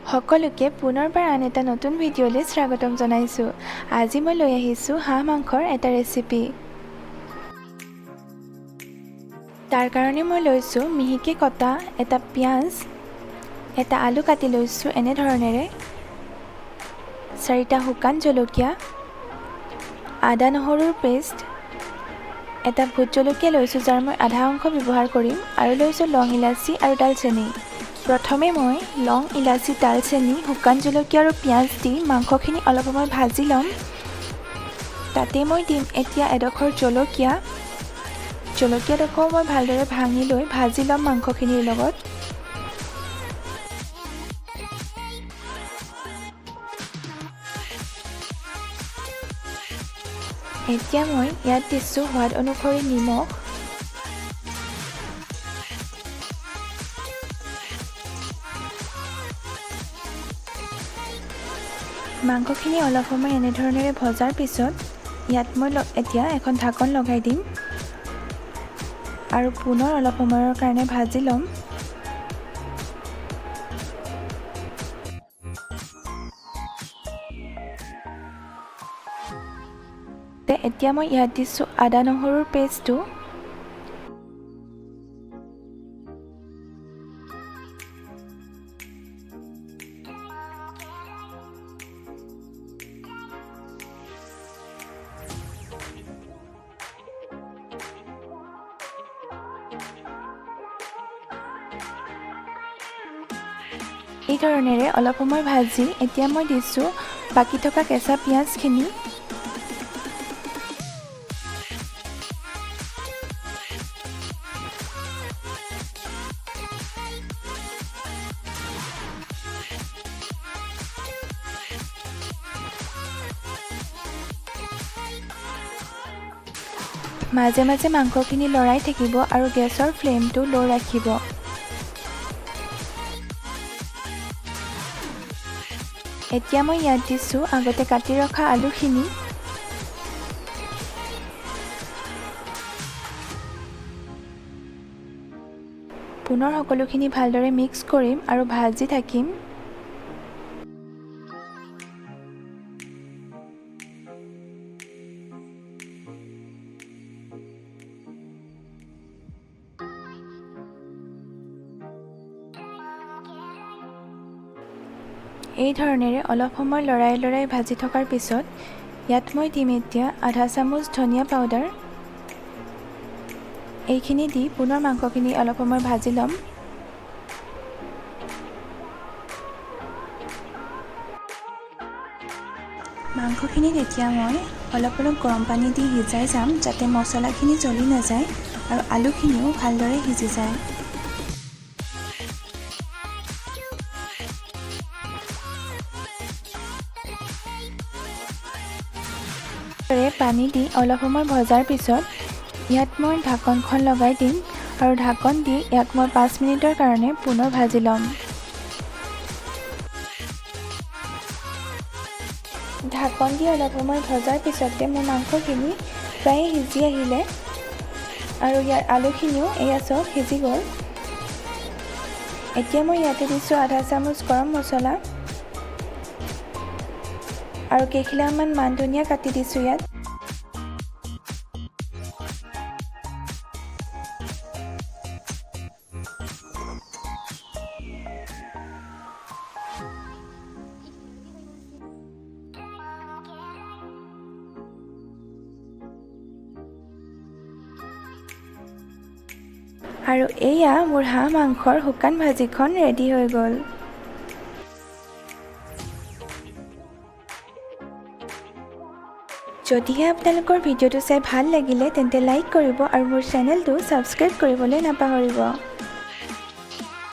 সকলোকে পুনৰবাৰ আন এটা নতুন ভিডিঅ'লৈ স্বাগতম জনাইছোঁ। আজি মই লৈ আহিছোঁ হাঁহ মাংসৰ এটা ৰেচিপি। তাৰ কাৰণে মই লৈছোঁ মিহিকৈ কটা এটা পিঁয়াজ, এটা আলু কাটি লৈছোঁ এনেধৰণেৰে, 4টা শুকান জলকীয়া, আদা নহৰুৰ পেষ্ট, এটা ভোট জলকীয়া লৈছোঁ যাৰ মই আধা অংশ ব্যৱহাৰ কৰিম, আৰু লৈছোঁ লং ইলাচি আৰু ডালচেনি। প্ৰথমে মই লং ইলাচি, ডালচেনি, শুকান জলকীয়া আৰু পিঁয়াজ দি মাংসখিনি অলপ সময় ভাজি ল'ম। তাতে মই দিম এতিয়া এডোখৰ জলকীয়া। জলকীয়াডোখৰ মই ভালদৰে ভাঙি লৈ ভাজি ল'ম মাংসখিনিৰ লগত। এতিয়া মই ইয়াত দিছোঁ সোৱাদ অনুসৰি নিমখ, মাংসখিনি অলপ সময় এনেধৰণেৰে ভজাৰ পিছত ইয়াত মই এতিয়া এখন ঢাকন লগাই দিম আৰু পুনৰ অলপ সময়ৰ কাৰণে ভাজি ল'ম। এতিয়া মই ইয়াত দিছোঁ আদা নহৰুৰ পেষ্টটো, এই ধৰণেৰে অলপ সময় ভাজি এতিয়া মই দিছোঁ বাকী থকা কেঁচা পিঁয়াজখিনি। মাজে মাজে মাংসখিনি লৰাই থাকিব আৰু গেছৰ ফ্লেমটো ল' ৰাখিব। এতিয়া মই ইয়াত দিছোঁ আগতে কাটি ৰখা আলুখিনি। পুনৰ সকলোখিনি ভালদৰে মিক্স কৰিম আৰু ভাজি থাকিম। এই ধৰণেৰে অলপ সময় লৰাই লৰাই ভাজি থকাৰ পিছত ইয়াত মই দিম এতিয়া আধা চামুচ ধনিয়া পাউডাৰ। এইখিনি দি পুনৰ মাংসখিনি অলপ সময় ভাজি ল'ম। মাংসখিনিত এতিয়া মই অলপ গৰম পানী দি সিজাই যাম যাতে মছলাখিনি জ্বলি নাযায় আৰু আলুখিনিও ভালদৰে সিজি যায়। পানী দি অলপ সময় ভজাৰ পিছত ইয়াত মই ঢাকনখন লগাই দিম আৰু ঢাকন দি ইয়াক মই 5 মিনিটৰ কাৰণে পুনৰ ভাজি ল'ম। ঢাকন দি অলপ সময় ভজাৰ পিছতে মোৰ মাংসখিনি প্ৰায় সিজি আহিলে আৰু ইয়াৰ আলুখিনিও এয়া চব সিজি গ'ল। এতিয়া মই ইয়াতে দিছোঁ আধা চামুচ গৰম মছলা আৰু কেইখিলামান মান ধনিয়া কাটি দিছোঁ ইয়াত। আৰু এয়া মোৰ হাঁহ মাংসৰ শুকান ভাজিখন ৰেডি হৈ গ'ল। যদিহে আপোনালোকৰ ভিডিঅ'টো চাই ভাল লাগিলে তেন্তে লাইক কৰিব আৰু মোৰ চেনেলটো ছাবস্ক্ৰাইব কৰিবলৈ নাপাহৰিব।